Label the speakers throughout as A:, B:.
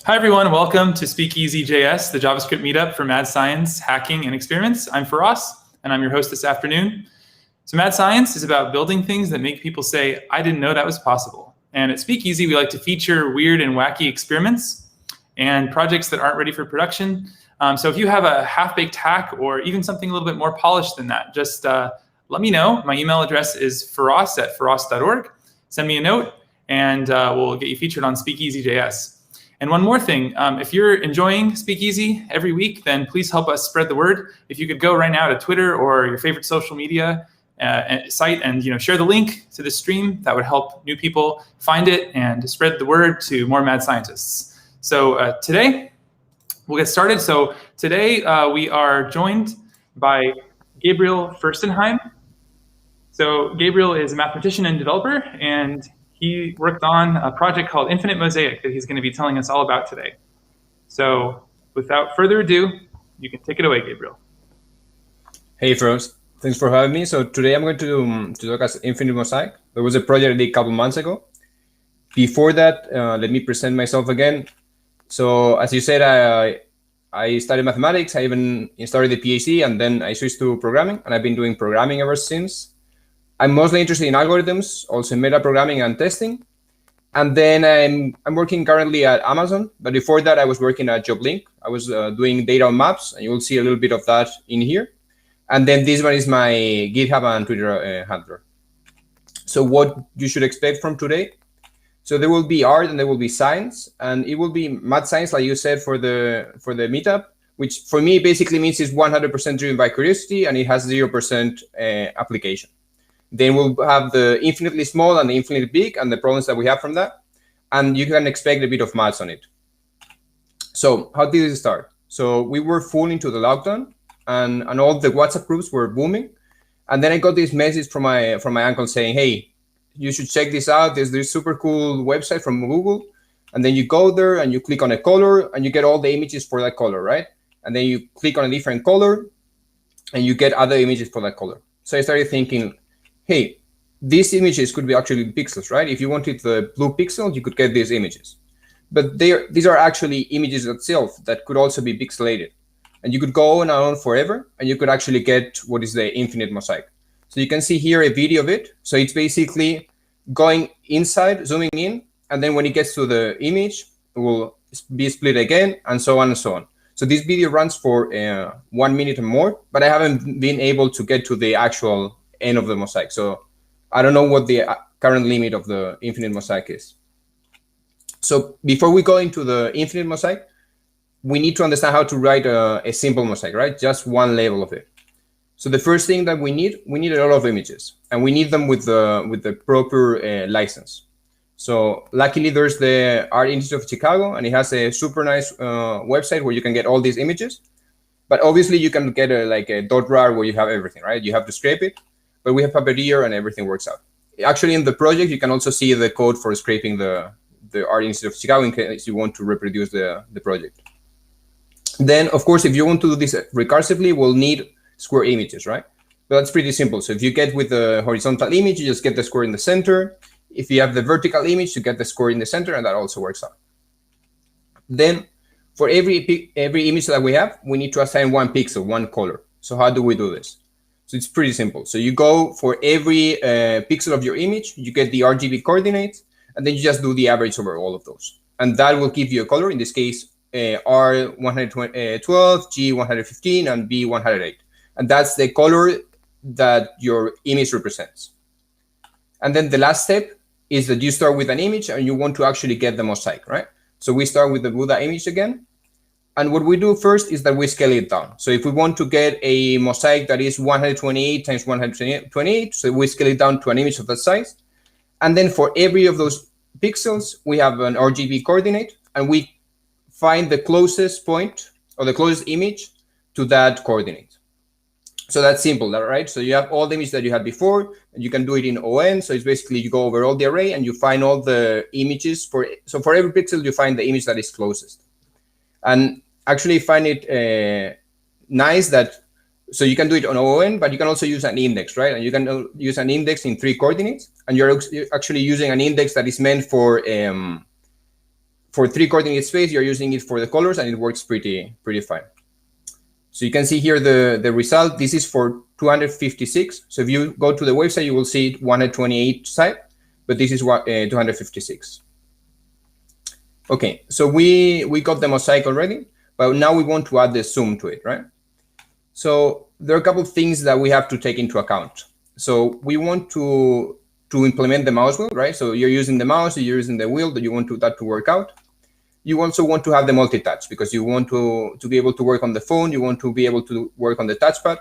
A: Hi, everyone. Welcome to Speakeasy JS, the JavaScript meetup for mad science, hacking, and experiments. I'm Firas, and I'm your host this afternoon. So mad science is about building things that make people say, I didn't know that was possible. And at Speakeasy, we like to feature weird and wacky experiments and projects that aren't ready for production. So if you have a half-baked hack or even something a little bit more polished than that, just let me know. My email address is firas@firas.org. Send me a note, and we'll get you featured on Speakeasy JS. And one more thing, if you're enjoying Speakeasy every week, then please help us spread the word. If you could go right now to Twitter or your favorite social media site and share the link to the stream, that would help new people find it and spread the word to more mad scientists. So today, we'll get started. So today we are joined by Gabriel Fürstenheim. So Gabriel is a mathematician and developer, and he worked on a project called Infinite Mosaic that he's going to be telling us all about today. So without further ado, you can take it away, Gabriel.
B: Hey, Frost. Thanks for having me. So today I'm going to talk about Infinite Mosaic. There was a project I did a couple months ago. Before that, let me present myself again. So as you said, I studied mathematics. I even started the PhD, and then I switched to programming, and I've been doing programming ever since. I'm mostly interested in algorithms, also in meta programming and testing. And then I'm working currently at Amazon, but before that I was working at JobLink. I was doing data on maps, and you will see a little bit of that in here. And then this one is my GitHub and Twitter handler. So what you should expect from today. So there will be art and there will be science, and it will be mad science, like you said, for the meetup, which for me basically means it's 100% driven by curiosity and it has 0% application. Then we'll have the infinitely small and the infinitely big and the problems that we have from that. And you can expect a bit of maths on it. So how did it start? So we were full into the lockdown, and all the WhatsApp groups were booming. And then I got this message from my uncle saying, hey, you should check this out. There's this super cool website from Google. And then you go there and you click on a color and you get all the images for that color, right? And then you click on a different color and you get other images for that color. So I started thinking, hey, these images could be actually pixels, right? If you wanted the blue pixel, you could get these images. But these are actually images itself that could also be pixelated. And you could go on and on forever, and you could actually get what is the infinite mosaic. So you can see here a video of it. So it's basically going inside, zooming in, and then when it gets to the image, it will be split again, and so on and so on. So this video runs for 1 minute or more, but I haven't been able to get to the actual end of the mosaic. So I don't know what the current limit of the infinite mosaic is. So before we go into the infinite mosaic, we need to understand how to write a simple mosaic, right? Just one level of it. So the first thing that we need a lot of images, and we need them with the proper license. So luckily there's the Art Institute of Chicago, and it has a super nice website where you can get all these images. But obviously you can get like a .rar where you have everything, right? You have to scrape it, but we have Puppeteer and everything works out. Actually, in the project, you can also see the code for scraping the Art Institute of Chicago in case you want to reproduce the project. Then, of course, if you want to do this recursively, we'll need square images, right? But that's pretty simple. So if you get with the horizontal image, you just get the square in the center. If you have the vertical image, you get the square in the center, and that also works out. Then, for every image that we have, we need to assign one pixel, one color. So how do we do this? So it's pretty simple. So you go for every pixel of your image, you get the RGB coordinates, and then you just do the average over all of those. And that will give you a color, in this case, R112, G115, and B108. And that's the color that your image represents. And then the last step is that you start with an image and you want to actually get the mosaic, right? So we start with the Buddha image again. And what we do first is that we scale it down. So if we want to get a mosaic that is 128 times 128, so we scale it down to an image of that size. And then for every of those pixels, we have an RGB coordinate, and we find the closest point or the closest image to that coordinate. So that's simple, right? So you have all the images that you had before, and you can do it in ON. So it's basically you go over all the array and you find all the images so for every pixel, you find the image that is closest. And actually find it nice that, so you can do it on ON, but you can also use an index, right? And you can use an index in 3 coordinates, and you're actually using an index that is meant for for 3 coordinate space, you're using it for the colors, and it works pretty fine. So you can see here the result. This is for 256. So if you go to the website, you will see 128 site, but this is what 256. Okay, so we got the mosaic already, but now we want to add the zoom to it, right? So there are a couple of things that we have to take into account. So we want to implement the mouse wheel, right? So you're using the mouse, you're using the wheel, that you want that to work out. You also want to have the multi-touch because you want to be able to work on the phone. You want to be able to work on the touchpad.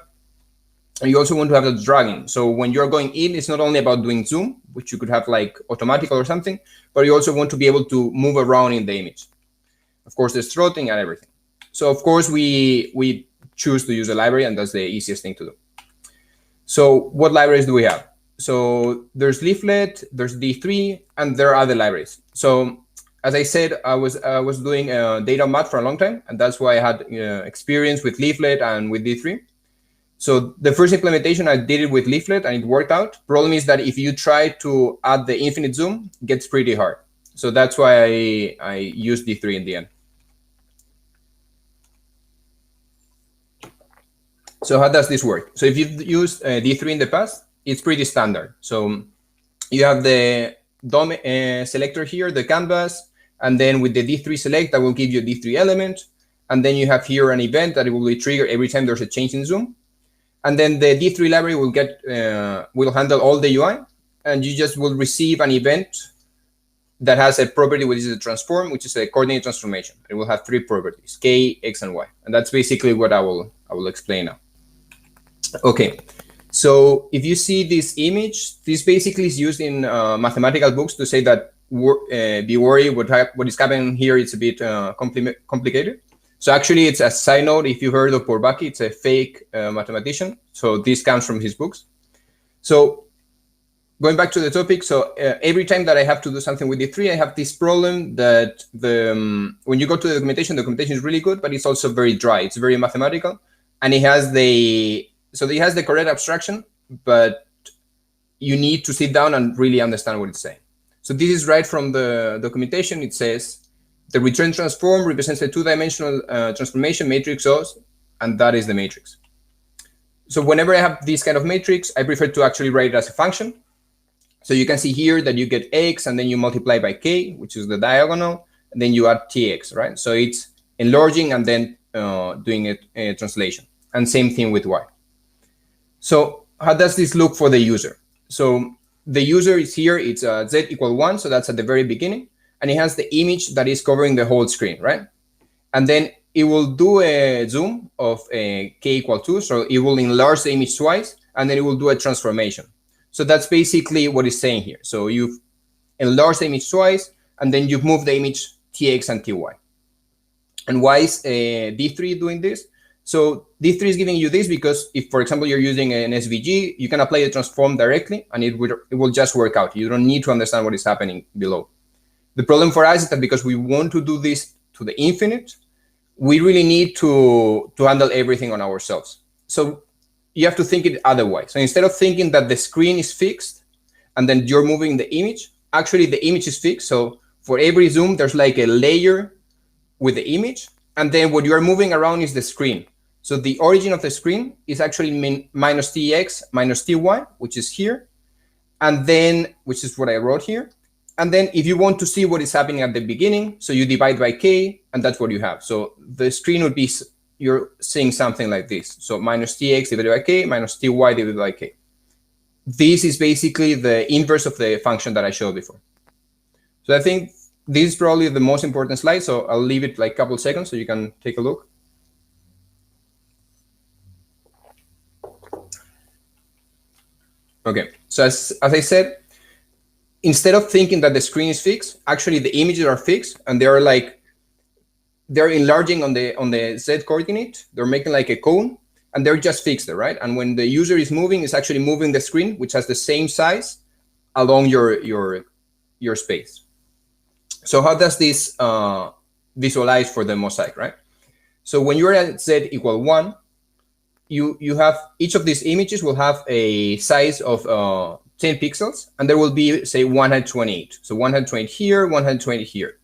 B: And you also want to have the dragging. So when you're going in, it's not only about doing zoom, which you could have like automatic or something, but you also want to be able to move around in the image. Of course, there's throttling and everything. So of course, we choose to use a library, and that's the easiest thing to do. So what libraries do we have? So there's Leaflet, there's D3, and there are other libraries. So as I said, I was doing data math for a long time, and that's why I had experience with Leaflet and with D3. So the first implementation, I did it with Leaflet, and it worked out. Problem is that if you try to add the infinite zoom, it gets pretty hard. So that's why I used D3 in the end. So how does this work? So if you've used D3 in the past, it's pretty standard. So you have the DOM selector here, the canvas, and then with the D3 select, that will give you a D3 element. And then you have here an event that will be triggered every time there's a change in zoom. And then the D3 library will handle all the UI, and you just will receive an event that has a property which is a transform, which is a coordinate transformation. It will have 3 properties: K, X, and Y. And that's basically what I will explain now. Okay, so if you see this image, this basically is used in mathematical books to say that be worried what is happening here. It's a bit complicated. So actually, it's a side note. If you heard of Bourbaki, it's a fake mathematician. So this comes from his books. So going back to the topic, so every time that I have to do something with D3, I have this problem that when you go to the documentation is really good, but it's also very dry. It's very mathematical, and it has the correct abstraction, but you need to sit down and really understand what it's saying. So this is right from the documentation. It says the return transform represents a 2-dimensional transformation matrix OS, and that is the matrix. So whenever I have this kind of matrix, I prefer to actually write it as a function. So you can see here that you get X, and then you multiply by K, which is the diagonal, and then you add TX, right? So it's enlarging and then doing a translation. And same thing with Y. So how does this look for the user? So the user is here, it's Z equal 1, so that's at the very beginning. And it has the image that is covering the whole screen, right? And then it will do a zoom of K equal 2, so it will enlarge the image twice, and then it will do a transformation. So that's basically what it's saying here. So you've enlarged the image twice, and then you've moved the image TX and TY. And why is D3 doing this? So D3 is giving you this because if, for example, you're using an SVG, you can apply the transform directly, and it will just work out. You don't need to understand what is happening below. The problem for us is that because we want to do this to the infinite, we really need to handle everything on ourselves. So you have to think it otherwise. So instead of thinking that the screen is fixed and then you're moving the image, actually the image is fixed. So for every zoom, there's like a layer with the image, and then what you are moving around is the screen. So the origin of the screen is actually minus TX minus TY, which is here, and then, which is what I wrote here. And then if you want to see what is happening at the beginning, so you divide by K, and that's what you have. So the screen would be, you're seeing something like this. So minus TX divided by K minus TY divided by K. This is basically the inverse of the function that I showed before. So I think this is probably the most important slide. So I'll leave it like a couple seconds so you can take a look. Okay, so as I said, instead of thinking that the screen is fixed, actually the images are fixed, and they're enlarging on the Z coordinate. They're making like a cone, and they're just fixed there, right? And when the user is moving, it's actually moving the screen, which has the same size along your space. So how does this visualize for the mosaic, right? So when you're at Z equal 1, you have each of these images will have a size of 10 pixels, and there will be, say, 128. So 120 here, 120 here.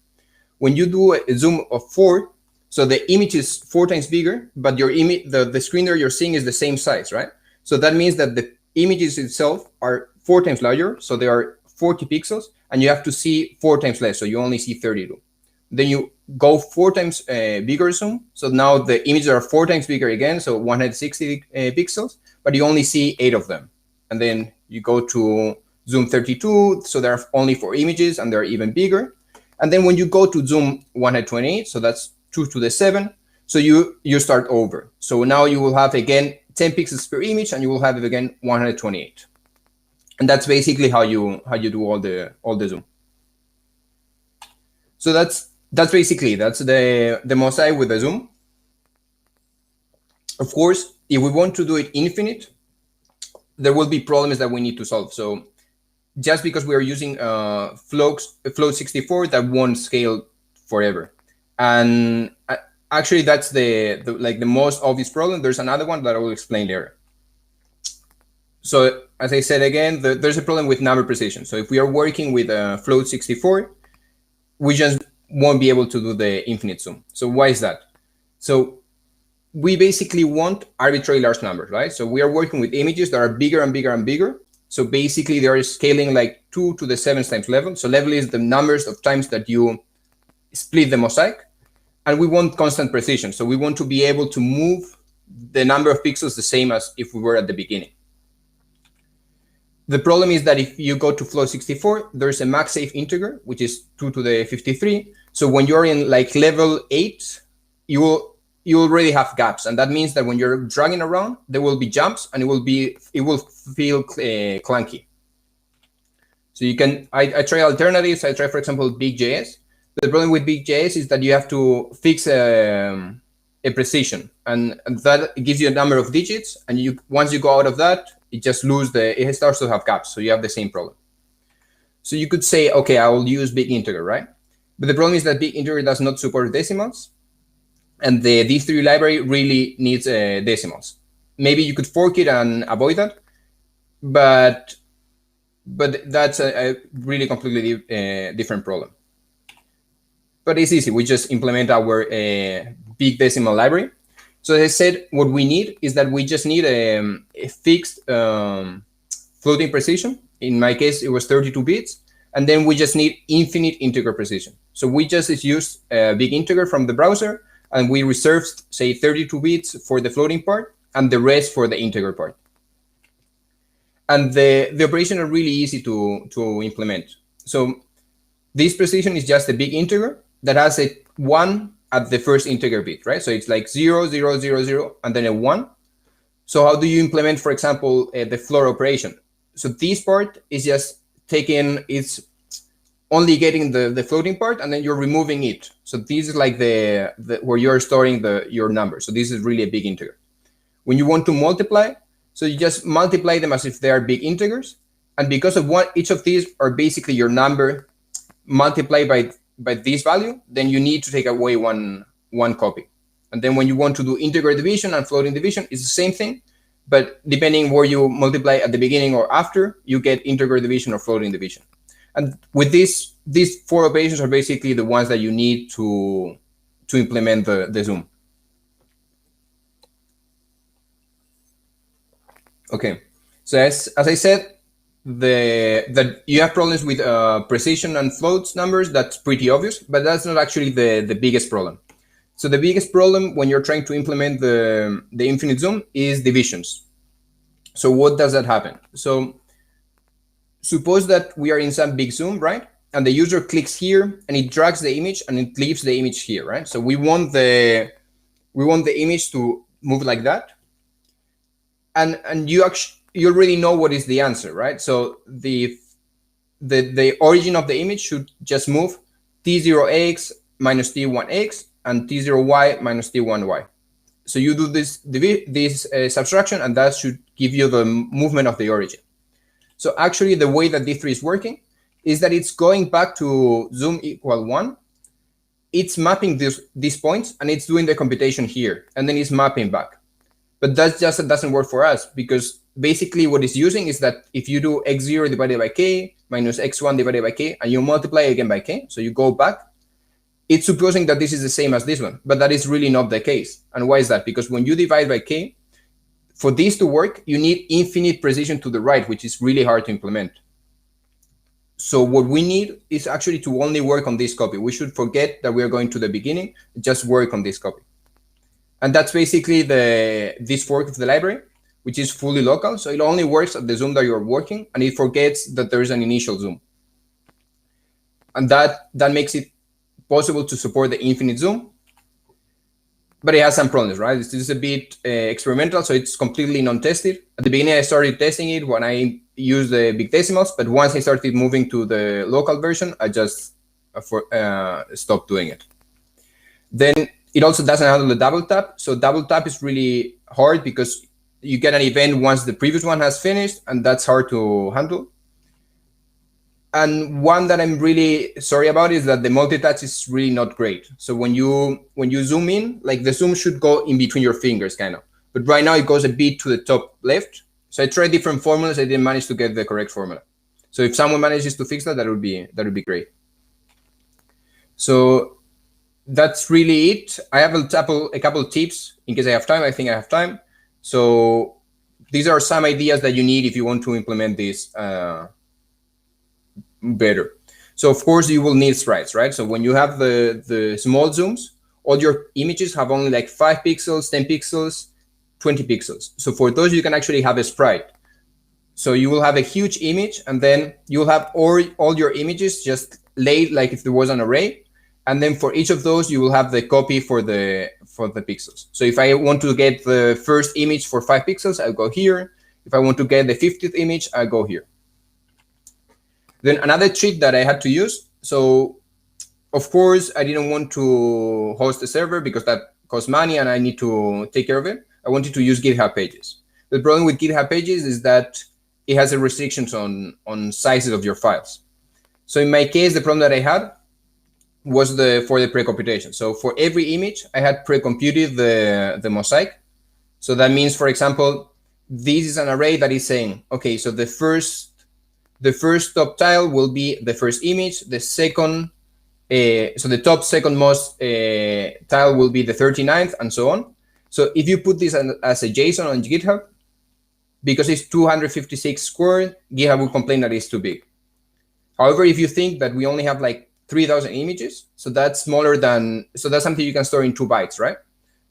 B: when you do a zoom of 4, so the image is 4 times bigger, but your image, the screen that you're seeing is the same size, right? So that means that the images itself are 4 times larger, so they are 40 pixels, and you have to see 4 times less, so you only see 32. Then you go 4 times bigger zoom, so now the images are 4 times bigger again, so 160 pixels, but you only see 8 of them. And then you go to zoom 32, so there are only 4 images, and they're even bigger. And then when you go to zoom 128, so that's 2 to the 7, so you start over. So now you will have again 10 pixels per image, and you will have it again 128. And that's basically how you do all the zoom. So that's the Mosaic with the zoom. Of course, if we want to do it infinite, there will be problems that we need to solve. So just because we are using float 64, that won't scale forever. And actually, that's the most obvious problem. There's another one that I will explain later. So as I said again, there's a problem with number precision. So if we are working with float 64, we just won't be able to do the infinite zoom. So why is that? So we basically want arbitrary large numbers, right? So we are working with images that are bigger and bigger and bigger. So basically they are scaling like 2 to the 7 times level. So level is the numbers of times that you split the mosaic. And we want constant precision. So we want to be able to move the number of pixels the same as if we were at the beginning. The problem is that if you go to float 64, there's a max safe integer, which is 2 to the 53. So when you're in like level 8, you already have gaps. And that means that when you're dragging around, there will be jumps and it will feel clunky. So you can, I try alternatives. I try, for example, Big JS. The problem with Big JS is that you have to fix a precision, and that gives you a number of digits. And once you go out of that, it just it starts to have gaps. So you have the same problem. So you could say, okay, I will use big integer, right? But the problem is that big integer does not support decimals. And the D3 library really needs decimals. Maybe you could fork it and avoid that. But that's a really completely different problem. But it's easy. We just implement our big decimal library. So as I said, what we need is that we just need a fixed floating precision. In my case, it was 32 bits. And then we just need infinite integer precision. So we just use a big integer from the browser, and we reserved, say, 32 bits for the floating part and the rest for the integer part. And the operation are really easy to implement. So this precision is just a big integer that has a 1 at the first integer bit, right? So it's like 0, 0, 0, 0, and then a 1. So how do you implement, for example, the floor operation? So this part is just it's only getting the floating part, and then you're removing it. So this is like where you're storing your number. So this is really a big integer. When you want to multiply, so you just multiply them as if they are big integers. And because of each of these are basically your number multiplied by this value, then you need to take away one copy. And then when you want to do integer division and floating division, it's the same thing. But depending where you multiply at the beginning or after, you get integer division or floating division. And with these 4 operations are basically the ones that you need to implement the zoom. Okay, so as I said, that you have problems with precision and floats numbers. That's pretty obvious, but that's not actually the biggest problem. So the biggest problem when you're trying to implement the infinite zoom is divisions. So what does that happen? So suppose that we are in some big zoom, right? And the user clicks here and it drags the image and it leaves the image here, right? So we want the image to move like that. And you already know what is the answer, right? So the origin of the image should just move T0x minus T1x and T0y minus T1y. So you do this subtraction, and that should give you the movement of the origin. So actually, the way that D3 is working is that it's going back to zoom equal 1. It's mapping these points, and it's doing the computation here, and then it's mapping back. But that just doesn't work for us, because basically what it's using is that if you do x0 divided by k minus x1 divided by k, and you multiply again by k, so you go back, it's supposing that this is the same as this one, but that is really not the case. And why is that? Because when you divide by k, for this to work, you need infinite precision to the right, which is really hard to implement. So what we need is actually to only work on this copy. We should forget that we are going to the beginning, just work on this copy. And that's basically this fork of the library, which is fully local. So it only works at the zoom that you're working, and it forgets that there is an initial zoom. And that makes it possible to support the infinite zoom. But it has some problems, right? This is a bit experimental, so it's completely non-tested. At the beginning, I started testing it when I used the big decimals, but once I started moving to the local version, I just stopped doing it. Then it also doesn't handle the double tap. So double tap is really hard because you get an event once the previous one has finished, and that's hard to handle. And one that I'm really sorry about is that the multi-touch is really not great. So when you zoom in, like the zoom should go in between your fingers, kind of. But right now it goes a bit to the top left. So I tried different formulas. I didn't manage to get the correct formula. So if someone manages to fix that, that would be great. So that's really it. I have a couple tips in case I have time. I think I have time. So these are some ideas that you need if you want to implement this better. So of course you will need sprites, right? So when you have the small zooms, all your images have only like 5 pixels, 10 pixels, 20 pixels. So for those, you can actually have a sprite. So you will have a huge image, and then you'll have all your images just laid like if there was an array. And then for each of those, you will have the copy for the pixels. So if I want to get the first image for 5 pixels, I'll go here. If I want to get the 50th image, I'll go here. Then another trick that I had to use. So of course, I didn't want to host a server because that costs money and I need to take care of it. I wanted to use GitHub Pages. The problem with GitHub Pages is that it has a restrictions on sizes of your files. So in my case, the problem that I had was for the pre-computation. So for every image, I had pre-computed the Mosaic. So that means, for example, this is an array that is saying, okay, so the first top tile will be the first image, the second, so the top second most tile will be the 39th, and so on. So if you put this as a JSON on GitHub, because it's 256 squared, GitHub will complain that it's too big. However, if you think that we only have like 3,000 images, so that's smaller than, so that's something you can store in 2 bytes, right?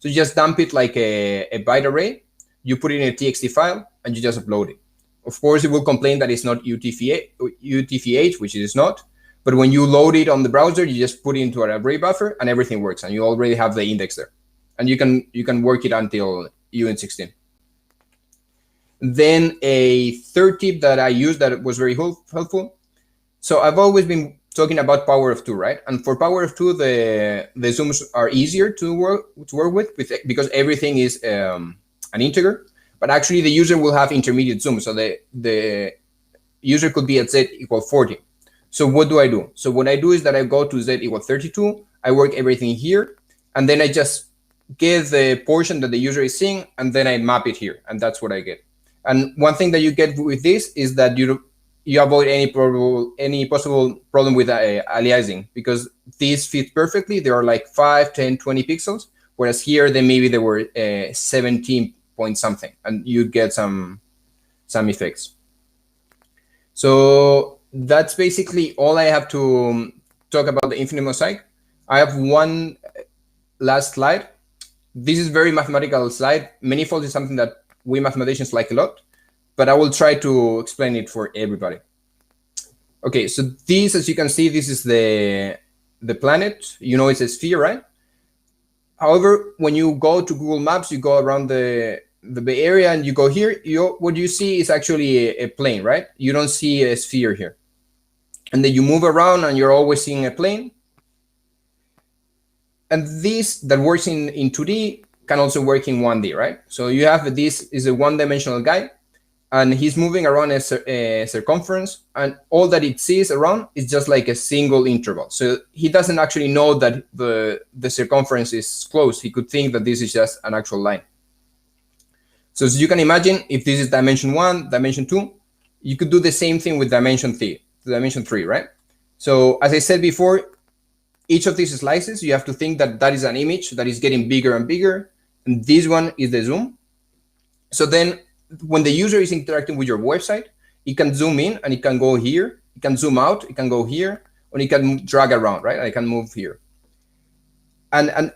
B: So you just dump it like a byte array, you put it in a TXT file, and you just upload it. Of course, it will complain that it's not UTF-8, which it is not. But when you load it on the browser, you just put it into an array buffer, and everything works, and you already have the index there. And you can work it until UN16. Then a third tip that I used that was very helpful. So I've always been talking about power of 2, right? And for power of 2, the zooms are easier to work with because everything is an integer. But actually, the user will have intermediate zoom. So the user could be at z equal 40. So what do I do? So what I do is that I go to z equal 32. I work everything here. And then I just get the portion that the user is seeing. And then I map it here. And that's what I get. And one thing that you get with this is that you avoid any possible problem with aliasing. Because these fit perfectly. There are like 5, 10, 20 pixels. Whereas here, then maybe there were 17 point something, and you get some effects. So that's basically all I have to talk about the infinite mosaic. I have one last slide. This is very mathematical slide. Manifolds is something that we mathematicians like a lot, but I will try to explain it for everybody. Okay, so this, as you can see, this is the planet. You know, it's a sphere, right? However, when you go to Google Maps, you go around the Bay Area and you go here, what you see is actually a plane, right? You don't see a sphere here. And then you move around and you're always seeing a plane. And this that works in 2D can also work in 1D, right? So you have, this is a one-dimensional guy, and he's moving around a circumference, and all that it sees around is just like a single interval. So he doesn't actually know that the circumference is closed. He could think that this is just an actual line. So as you can imagine, if this is dimension 1, dimension 2, you could do the same thing with dimension 3, right? So as I said before, each of these slices, you have to think that that is an image that is getting bigger and bigger, and this one is the zoom. So then when the user is interacting with your website, it can zoom in and it can go here, it can zoom out, it can go here, and it can drag around, right? I can move here. And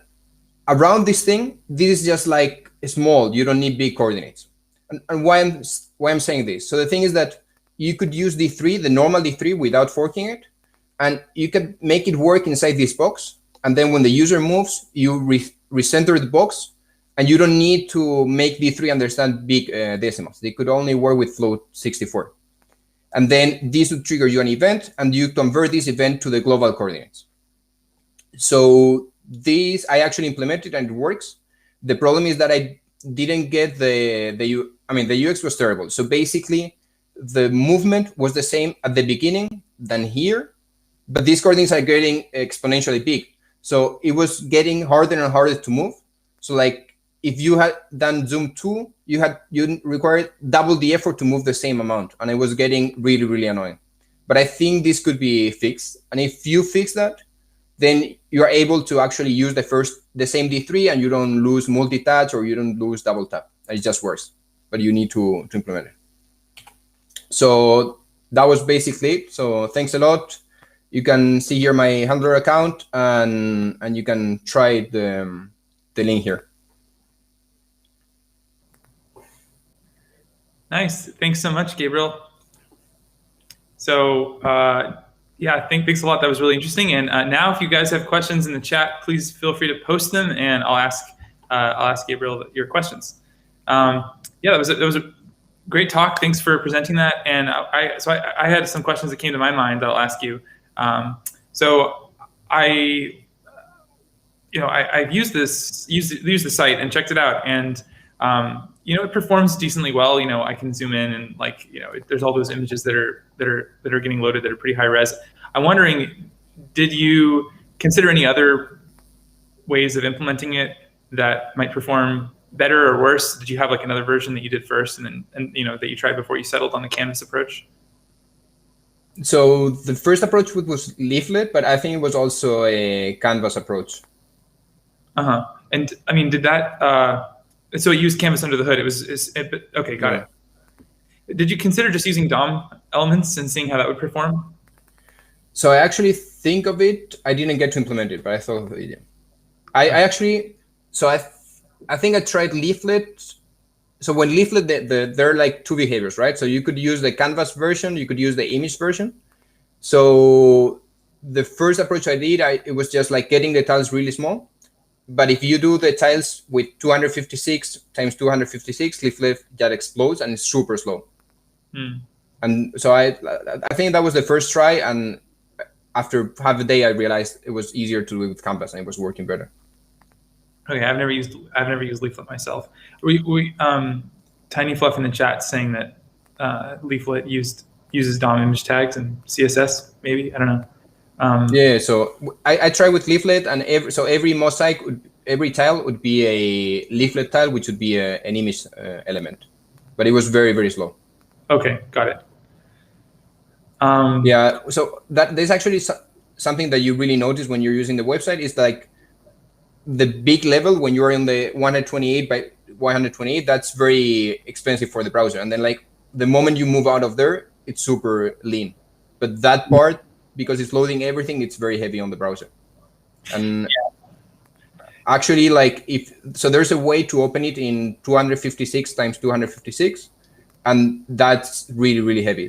B: around this thing, this is just like small, you don't need big coordinates. And why I'm saying this? So the thing is that you could use D3, the normal D3 without forking it, and you can make it work inside this box. And then when the user moves, you recenter the box, and you don't need to make D3 understand big decimals. They could only work with float 64. And then this would trigger you an event, and you convert this event to the global coordinates. So this I actually implemented and it works. The problem is that I didn't get the UX was terrible. So basically, the movement was the same at the beginning than here, but these coordinates are getting exponentially big. So it was getting harder and harder to move. So like if you had done zoom 2, you required double the effort to move the same amount, and it was getting really, really annoying. But I think this could be fixed. And if you fix that, then you are able to actually use the same D3, and you don't lose multi-touch or you don't lose double tap. It just works, but you need to implement it. So that was basically it. So thanks a lot. You can see here my handler account, and you can try the link here.
A: Nice. Thanks so much, Gabriel. So yeah, thanks a lot. That was really interesting. And now, if you guys have questions in the chat, please feel free to post them, and I'll ask Gabriel your questions. Yeah, that was a great talk. Thanks for presenting that. And I had some questions that came to my mind that I'll ask you. So I've used the site and checked it out, and it performs decently well. I can zoom in, and there's all those images that are getting loaded that are pretty high res. I'm wondering, did you consider any other ways of implementing it that might perform better or worse? Did you have like another version that you did first, and that you tried before you settled on the Canvas approach?
B: So the first approach was Leaflet, but I think it was also a Canvas approach.
A: And I mean, did that? So it used Canvas under the hood. Okay, got it. Did you consider just using DOM elements and seeing how that would perform?
B: So I actually think of it. I didn't get to implement it, but I thought of it. Yeah. I think I tried Leaflet. So when Leaflet, there are like two behaviors, right? So you could use the Canvas version, you could use the image version. So the first approach I did, it was just like getting the tiles really small. But if you do the tiles with 256 times 256, Leaflet just explodes, and it's super slow. And so I think that was the first try, and after half a day, I realized it was easier to do with Canvas, and it was working better.
A: Okay, I've never used Leaflet myself. Tiny Fluff in the chat saying that Leaflet uses DOM image tags and CSS. Maybe, I don't know.
B: Yeah, so I tried with Leaflet, and every mosaic, every tile would be a Leaflet tile, which would be an image element, but it was very, very slow.
A: Okay, got it.
B: Yeah, so there's actually something that you really notice when you're using the website is like the big level when you're in the 128 by 128. That's very expensive for the browser, and then like the moment you move out of there, it's super lean. But that part, because it's loading everything, it's very heavy on the browser. And actually, like there's a way to open it in 256 times 256, and that's really, really heavy.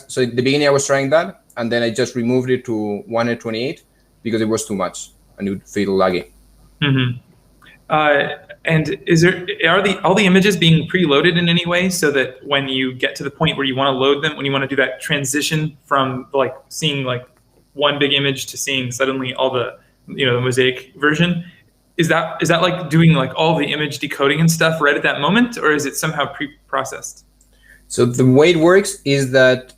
B: So at the beginning I was trying that, and then I just removed it to 128 because it was too much and it would feel laggy.
A: And are all the images being preloaded in any way, so that when you get to the point where you want to load them, when you want to do that transition from like seeing like one big image to seeing suddenly all the the Mosaic version, is that like doing like all the image decoding and stuff right at that moment, or is it somehow pre-processed?
B: So the way it works is that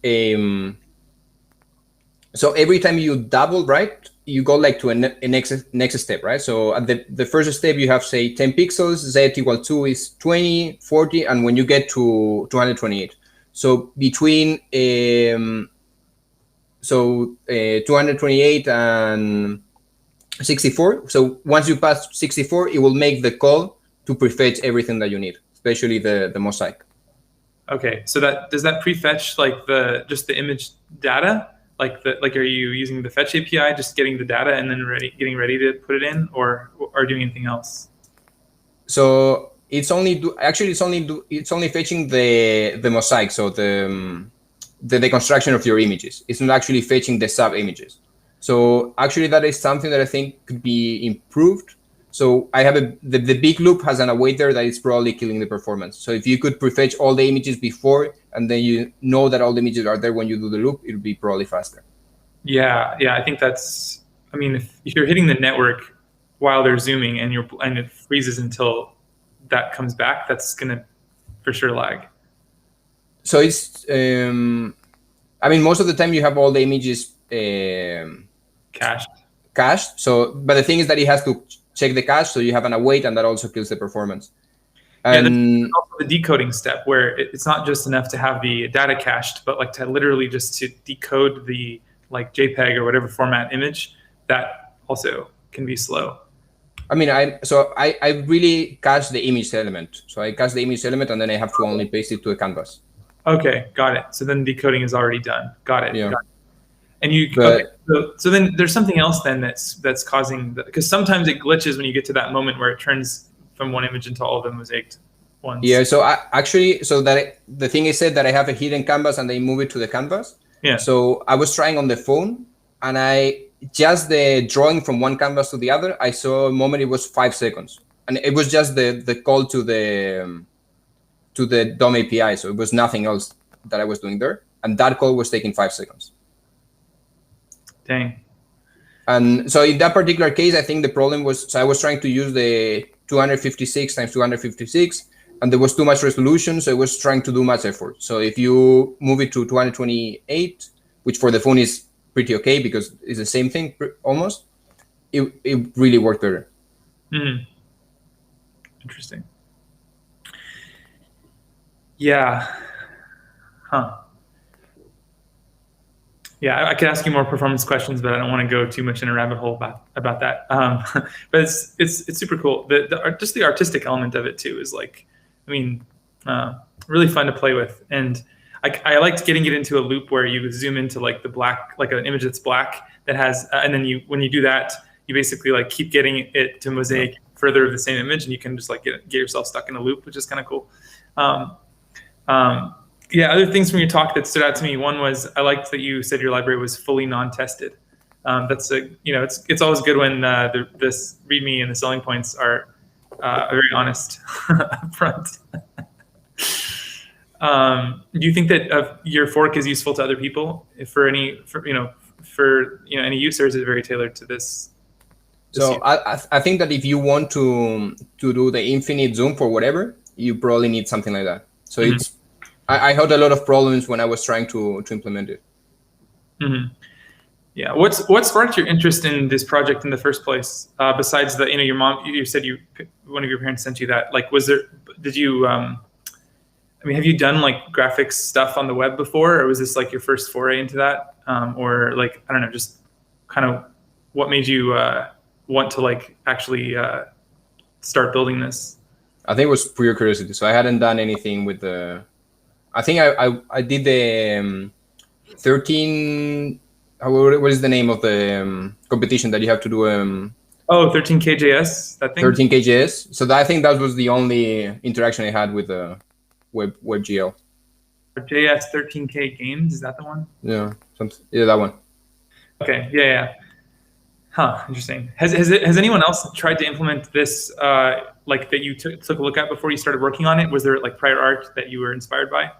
B: so every time you double, right, you go like to a next step, right? So at the first step, you have, say, 10 pixels, z equal 2 is 20, 40, and when you get to 228. So between 228 and 64. So once you pass 64, it will make the call to prefetch everything that you need, especially the mosaic.
A: Okay, so that does that prefetch like just the image data? Like are you using the fetch API, just getting the data and then getting ready to put it in, or doing anything else?
B: So it's only fetching the mosaic, so the deconstruction of your images. It's not actually fetching the sub images. So actually, that is something that I think could be improved. So I have the big loop has an await there that is probably killing the performance. So if you could prefetch all the images before, and then you know that all the images are there when you do the loop, it would be probably faster.
A: Yeah, I think that's. I mean, if you're hitting the network while they're zooming and it freezes until that comes back, that's gonna for sure lag.
B: So it's. I mean, most of the time you have all the images cached. So, but the thing is that it has to check the cache, so you have an await, and that also kills the performance. And
A: there's also the decoding step where it's not just enough to have the data cached, but like to literally just to decode the like JPEG or whatever format image, that also can be slow.
B: I mean, I really cache the image element. So I cache the image element, and then I have to only paste it to a canvas.
A: Okay, got it. So then decoding is already done. Got it.
B: Yeah.
A: Got it. And so then there's something else then that's causing because sometimes it glitches when you get to that moment where it turns from one image into all of the mosaiced ones.
B: Yeah. So the thing is said that I have a hidden canvas and they move it to the canvas.
A: Yeah.
B: So I was trying on the phone, and just the drawing from one canvas to the other, I saw a moment it was 5 seconds, and it was just the call to the DOM API. So it was nothing else that I was doing there, and that call was taking 5 seconds.
A: Dang.
B: And so in that particular case, I think the problem was, so I was trying to use the 256 times 256, and there was too much resolution, so it was trying to do much effort. So if you move it to 228, which for the phone is pretty okay because it's the same thing almost, it really worked better.
A: Mm-hmm. Interesting. Yeah. Huh. Yeah, I could ask you more performance questions, but I don't want to go too much in a rabbit hole about that. But it's super cool. Just the artistic element of it too is like, I mean, really fun to play with. And I liked getting it into a loop where you zoom into like the black, like an image that's black that has, and then when you do that, you basically like keep getting it to mosaic further of the same image, and you can just like get yourself stuck in a loop, which is kind of cool. Yeah, other things from your talk that stood out to me. One was I liked that you said your library was fully non-tested. That's it's always good when this README and the selling points are very honest up front. Do you think that your fork is useful to other people for any use, or is it very tailored to this?
B: So I think that if you want to do the infinite zoom for whatever, you probably need something like that. So it's. I had a lot of problems when I was trying to implement it.
A: Mm-hmm. Yeah. What sparked your interest in this project in the first place? Besides your mom, you said one of your parents sent you that. Like, did you, have you done like graphics stuff on the web before, or was this like your first foray into that? Or like, I don't know, just kind of what made you want to like actually start building this? I
B: think it was pure curiosity. So I hadn't done anything with the. I think I did the 13. What is the name of the competition that you have to do?
A: 13K JS. That thing.
B: 13K JS. So I think that was the only interaction I had with WebGL.
A: JS 13K games. Is that the one?
B: Yeah. Yeah, that one.
A: Okay. Yeah. Huh. Interesting. Has anyone else tried to implement this? Like that you took a look at before you started working on it? Was there like prior art that you were inspired by?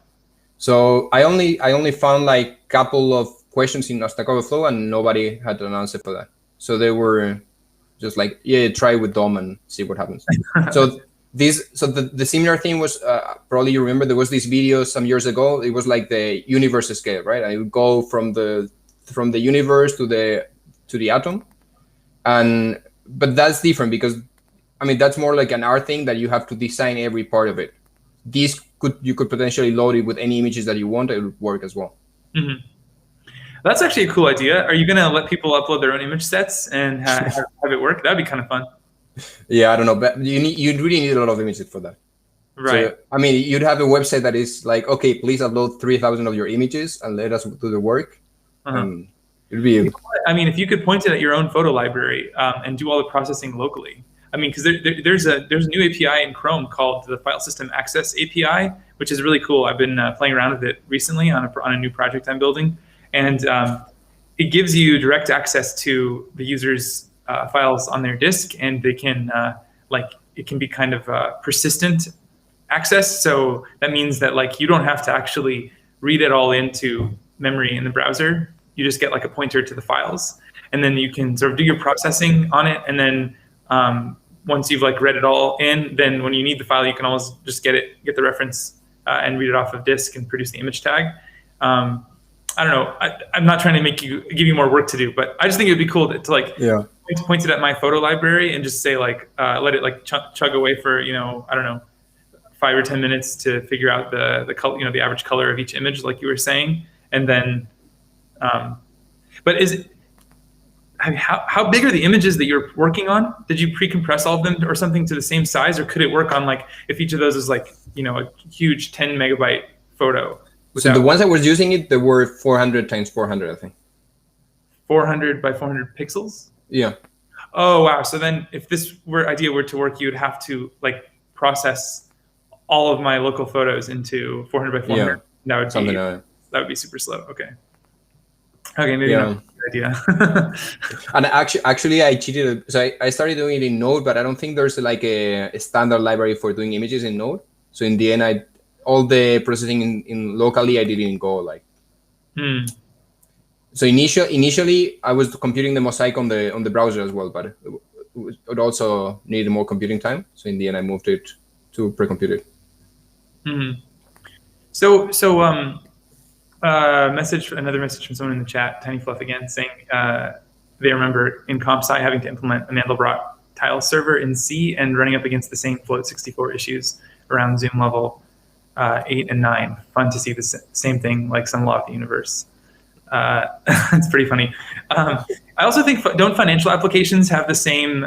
B: So I only found like a couple of questions in Stack Overflow, and nobody had an answer for that. So they were just like, yeah, try with DOM and see what happens. So the similar thing was probably you remember there was this video some years ago. It was like the universe scale, right? I would go from the universe to the atom, but that's different because that's more like an art thing that you have to design every part of it. You could potentially load it with any images that you want. It would work as well.
A: Mm-hmm. That's actually a cool idea. Are you going to let people upload their own image sets and have it work? That'd be kind of fun.
B: Yeah, I don't know, but you really need a lot of images for that.
A: Right.
B: So, I mean, you'd have a website that is like, okay, please upload 3,000 of your images and let us do the work. It'd be.
A: I mean, if you could point it at your own photo library and do all the processing locally. I mean, because there's a new API in Chrome called the File System Access API, which is really cool. I've been playing around with it recently on a new project I'm building, and it gives you direct access to the user's files on their disk, and they can it can be kind of persistent access. So that means that like you don't have to actually read it all into memory in the browser. You just get like a pointer to the files, and then you can sort of do your processing on it. And then once you've like read it all in, then when you need the file, you can always just get the reference and read it off of disk and produce the image tag. I don't know. I'm not trying to give you more work to do, but I just think it'd be cool to like point it at my photo library and just say like let it like chug away for I don't know 5 or 10 minutes to figure out the color, the average color of each image, like you were saying, and then. But how big are the images that you're working on? Did you pre-compress all of them or something to the same size, or could it work on like if each of those is like a huge 10 megabyte photo?
B: So the ones I was using they were 400 times 400, I think.
A: 400 by 400 pixels.
B: Yeah.
A: Oh wow! So then, if this idea were to work, you'd have to like process all of my local photos into 400 by 400.
B: Yeah.
A: That would be super slow. Okay, maybe not a good idea.
B: And actually, I cheated. So I started doing it in Node, but I don't think there's like a standard library for doing images in Node. So in the end, all the processing in locally, I did it in Go. Like. So initially, I was computing the Mosaic on the browser as well, but it also needed more computing time. So in the end, I moved it to pre-computed.
A: So another message from someone in the chat, Tiny Fluff again, saying they remember in CompSci having to implement a Mandelbrot tile server in C and running up against the same float 64 issues around Zoom level 8 and 9. Fun to see the same thing like some law of the universe. It's pretty funny. I also think don't financial applications have the same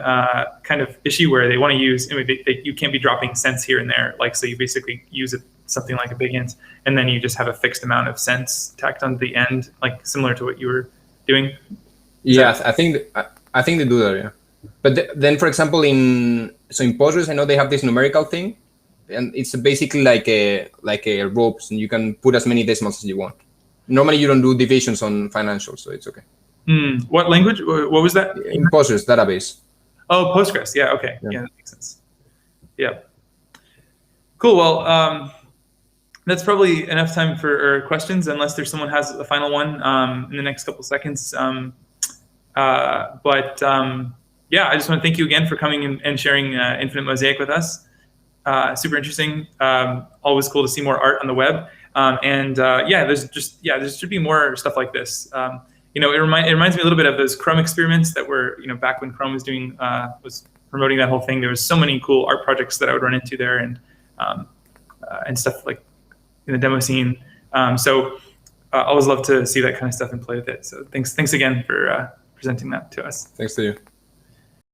A: kind of issue where they want to use, you can't be dropping cents here and there. Like, so you basically use something like a big int, and then you just have a fixed amount of cents tacked on the end, like similar to what you were doing.
B: I think they do that. Yeah, but then for example in Postgres, I know they have this numerical thing, and it's basically like a ropes, and you can put as many decimals as you want. Normally, you don't do divisions on financials, so it's okay.
A: What language? What was that?
B: In Postgres database.
A: Oh, Postgres. Yeah. Okay. Yeah, that makes sense. Yeah. Cool. Well, that's probably enough time for questions, unless there's someone has a final one in the next couple seconds. Yeah, I just want to thank you again for coming and sharing Infinite Mosaic with us. Super interesting. Always cool to see more art on the web. There should be more stuff like this. It reminds me a little bit of those Chrome experiments that were, back when Chrome was promoting that whole thing. There was so many cool art projects that I would run into there and stuff like in the demo scene. I always love to see that kind of stuff and play with it. So thanks again for presenting that to us.
B: Thanks to you.